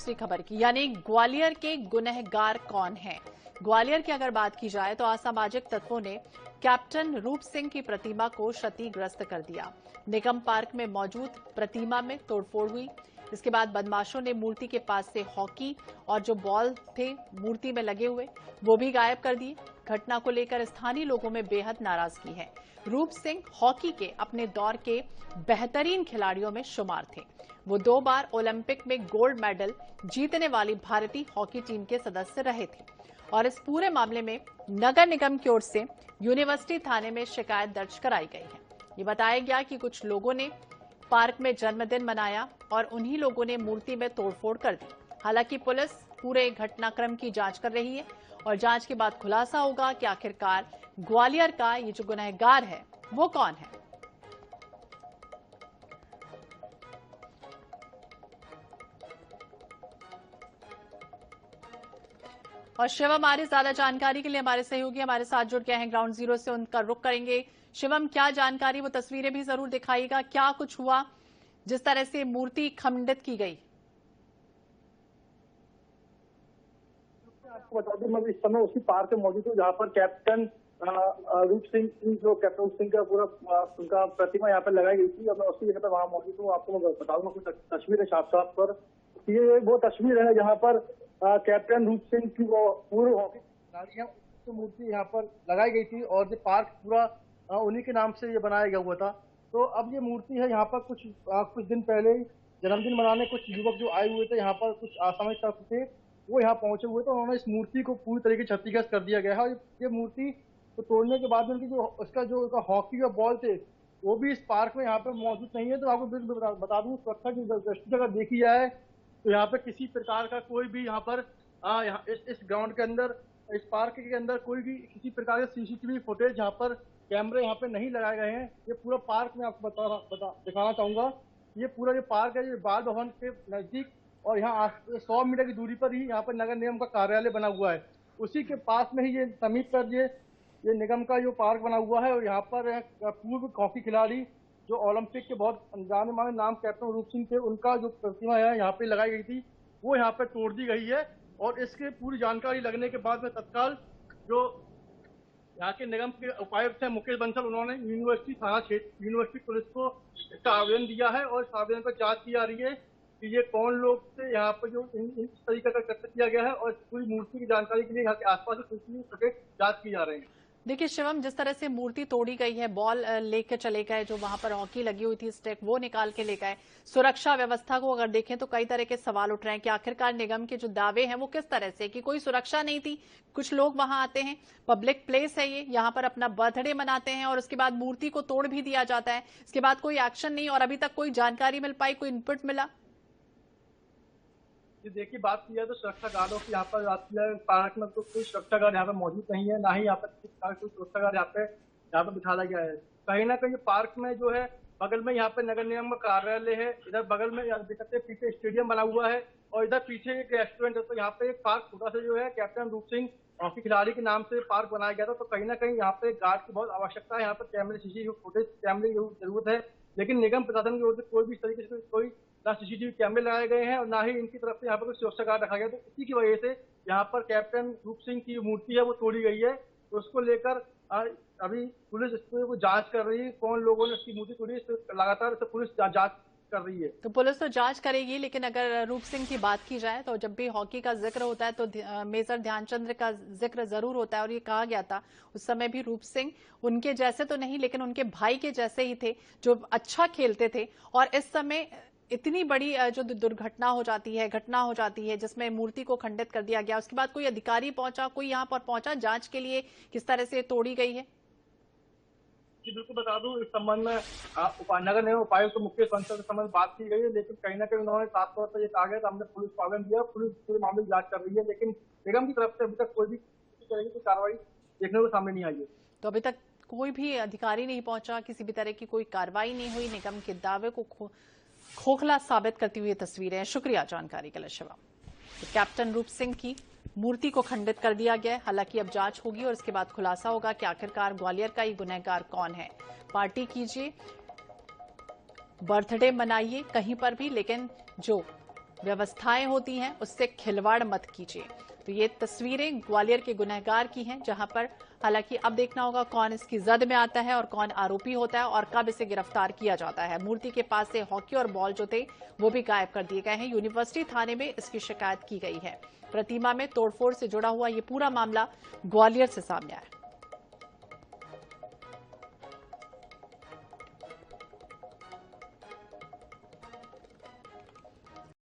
दूसरी खबर की, यानी ग्वालियर के गुनहगार कौन हैं। ग्वालियर की अगर बात की जाए तो असामाजिक तत्वों ने कैप्टन रूप सिंह की प्रतिमा को क्षतिग्रस्त कर दिया। निगम पार्क में मौजूद प्रतिमा में तोड़फोड़ हुई। इसके बाद बदमाशों ने मूर्ति के पास से हॉकी और जो बॉल थे मूर्ति में लगे हुए वो भी गायब कर दिए। घटना को लेकर स्थानीय लोगों में बेहद नाराजगी है। रूप सिंह हॉकी के अपने दौर के बेहतरीन खिलाड़ियों में शुमार थे। वो 2 बार ओलंपिक में गोल्ड मेडल जीतने वाली भारतीय हॉकी टीम के सदस्य रहे थे और इस पूरे मामले में नगर निगम की ओर से यूनिवर्सिटी थाने में शिकायत दर्ज कराई गई है। ये बताया गया कि कुछ लोगों ने पार्क में जन्मदिन मनाया और उन्हीं लोगों ने मूर्ति में तोड़फोड़ कर दी। हालांकि पुलिस पूरे घटनाक्रम की जांच कर रही है और जांच के बाद खुलासा होगा कि आखिरकार ग्वालियर का ये जो गुनहगार है वो कौन है। और शिवम हमारे ज्यादा जानकारी के लिए हमारे सहयोगी हमारे साथ जुड़ गए हैं ग्राउंड जीरो से, उनका रुख करेंगे। शिवम, क्या जानकारी, वो तस्वीरें भी जरूर दिखाइएगा, क्या कुछ हुआ जिस तरह से मूर्ति खंडित की गई। आपको बता दूं, मैं इस समय उसी पार्क में मौजूद हूँ जहाँ पर कैप्टन रूप सिंह जो कैप्टन रूप सिंह का पूरा उनका प्रतिमा यहाँ पर लगाई गई थी और मैं उसी जगह पर वहाँ मौजूद हूँ। आपको मैं बताऊंगा कुछ तस्वीर है साफ साफ पर। ये वो तस्वीर है जहाँ पर कैप्टन रूप सिंह की वो पूर्व हॉकी खिलाड़ी है उसकी मूर्ति यहाँ पर लगाई गई थी और ये पार्क पूरा उन्हीं के नाम से ये बनाया गया हुआ था। तो अब ये मूर्ति है यहाँ पर कुछ दिन पहले जन्मदिन मनाने कुछ युवक जो आए हुए थे यहाँ पर, कुछ असामाजिक तत्व थे वो यहाँ पहुंचे हुए थे। उन्होंने इस मूर्ति को पूरी तरीके से क्षतिग्रस्त कर दिया गया है। ये मूर्ति को तोड़ने के बाद उनकी जो हॉकी का बॉल थे वो भी इस पार्क में यहाँ पे मौजूद नहीं है। तो आपको बिल्कुल बता दूं, सुरक्षा की दृष्टि से अगर देखी जाए तो यहाँ पे किसी प्रकार का कोई भी यहाँ पर इस ग्राउंड के अंदर, इस पार्क के अंदर कोई भी किसी प्रकार के सीसीटीवी फुटेज यहाँ पर कैमरे यहाँ पे नहीं लगाए गए हैं। ये पूरा पार्क में आपको दिखाना चाहूंगा। ये पूरा जो पार्क है ये बाल भवन के नजदीक और यहाँ 100 मीटर की दूरी पर ही यहाँ पर नगर निगम का कार्यालय बना हुआ है। उसी के पास में ही ये समीप पर ये निगम का जो पार्क बना हुआ है और यहाँ पर पूर्व हॉकी खिलाड़ी जो ओलंपिक के बहुत जाने माने नाम कैप्टन रूप सिंह थे, उनका जो प्रतिमा है यहाँ पे लगाई गई थी वो यहाँ पे तोड़ दी गई है। और इसके पूरी जानकारी लगने के बाद में तत्काल जो यहाँ के निगम के उपायुक्त है मुकेश बंसल, उन्होंने यूनिवर्सिटी थाना क्षेत्र यूनिवर्सिटी पुलिस को इसका आवेदन दिया है और इस आवेदन पर जांच की जा रही है कि ये कौन लोग थे यहाँ पर जो इस तरीके का कृत्य किया गया है। और पूरी मूर्ति की जानकारी के लिए यहाँ के आसपास जांच की जा रही है। देखिए शिवम, जिस तरह से मूर्ति तोड़ी गई है, बॉल लेके चले गए, जो वहां पर हॉकी लगी हुई थी स्टेक वो निकाल के ले गए। सुरक्षा व्यवस्था को अगर देखें तो कई तरह के सवाल उठ रहे हैं कि आखिरकार निगम के जो दावे हैं वो किस तरह से, कि कोई सुरक्षा नहीं थी। कुछ लोग वहां आते हैं, पब्लिक प्लेस है ये, यहाँ पर अपना बर्थडे मनाते हैं और उसके बाद मूर्ति को तोड़ भी दिया जाता है। इसके बाद कोई एक्शन नहीं और अभी तक कोई जानकारी मिल पाई, कोई इनपुट मिला। देखिए, बात की जाए तो सुरक्षा गार्डों की यहाँ पर बात की जाए, पार्क में तो कोई सुरक्षा गार्ड यहाँ पे मौजूद नहीं है, ना ही यहाँ पर कोई सुरक्षा गार्ड यहाँ पे बिठाया गया है। कहीं ना कहीं पार्क में जो है बगल में यहाँ पे नगर निगम का कार्यालय है, इधर बगल में देखते पीछे स्टेडियम बना हुआ है और इधर पीछे एक रेस्टोरेंट है। तो यहाँ पे एक पार्क छोटा सा जो है कैप्टन रूप सिंह हॉकी खिलाड़ी के नाम से पार्क बनाया गया था। तो कहीं ना कहीं यहाँ पे गार्ड की बहुत आवश्यकता है, यहाँ पर कैमरे सीसीटीवी फुटेज कैमरे की जरूरत है। लेकिन निगम प्रशासन की ओर से कोई भी इस तरीके से कोई ना सीसीटीवी कैमरे लगाए गए हैं और ना ही इनकी तरफ से यहाँ पर कोई सुरक्षा गार्ड रखा गया। तो इसी की वजह से यहाँ पर कैप्टन रूप सिंह की मूर्ति है वो तोड़ी गई है। तो उसको लेकर अभी पुलिस इस पर जांच कर रही है, कौन लोगों ने इसकी मूर्ति तोड़ी, लगातार पुलिस जांच कर रही है। तो पुलिस तो जांच करेगी, लेकिन अगर रूप सिंह की बात की जाए तो जब भी हॉकी का जिक्र होता है तो मेजर ध्यानचंद का जिक्र जरूर होता है और ये कहा गया था उस समय भी रूप सिंह उनके जैसे तो नहीं लेकिन उनके भाई के जैसे ही थे जो अच्छा खेलते थे। और इस समय इतनी बड़ी जो दुर्घटना हो जाती है, घटना हो जाती है जिसमें मूर्ति को खंडित कर दिया गया, उसके बाद कोई अधिकारी पहुंचा, कोई यहाँ पर पहुंचा जांच के लिए किस तरह से तोड़ी गई है? बिल्कुल बता दूं, इस संबंध में नगर निगम उपायुक्त मुकेश बंसल के संबंध बात की गई है, लेकिन कहीं ना कहीं उन्होंने साफ तौर पर ये कहा गया, हमने पुलिस को आवेदन दिया, पुलिस पूरे मामले की जांच कर रही है। लेकिन निगम की तरफ से अभी तक कोई भी तरह की कार्रवाई देखने को सामने नहीं आई है। तो अभी तक कोई भी अधिकारी नहीं पहुंचा, किसी भी तरह की कोई कार्रवाई नहीं हुई। निगम के दावे को खोखला साबित करती हुई तस्वीरें। शुक्रिया जानकारी के लिए शिवम। तो कैप्टन रूप सिंह की मूर्ति को खंडित कर दिया गया है। हालांकि अब जांच होगी और इसके बाद खुलासा होगा कि आखिरकार ग्वालियर का ये गुनहगार कौन है। पार्टी कीजिए, बर्थडे मनाइए कहीं पर भी, लेकिन जो व्यवस्थाएं होती हैं उससे खिलवाड़ मत कीजिए। तो ये तस्वीरें ग्वालियर के गुनहगार की हैं, जहां पर हालांकि अब देखना होगा कौन इसकी जद में आता है और कौन आरोपी होता है और कब इसे गिरफ्तार किया जाता है। मूर्ति के पास से हॉकी और बॉल जो थे वो भी गायब कर दिए गए हैं। यूनिवर्सिटी थाने में इसकी शिकायत की गई है। प्रतिमा में तोड़फोड़ से जुड़ा हुआ ये पूरा मामला ग्वालियर से सामने आया।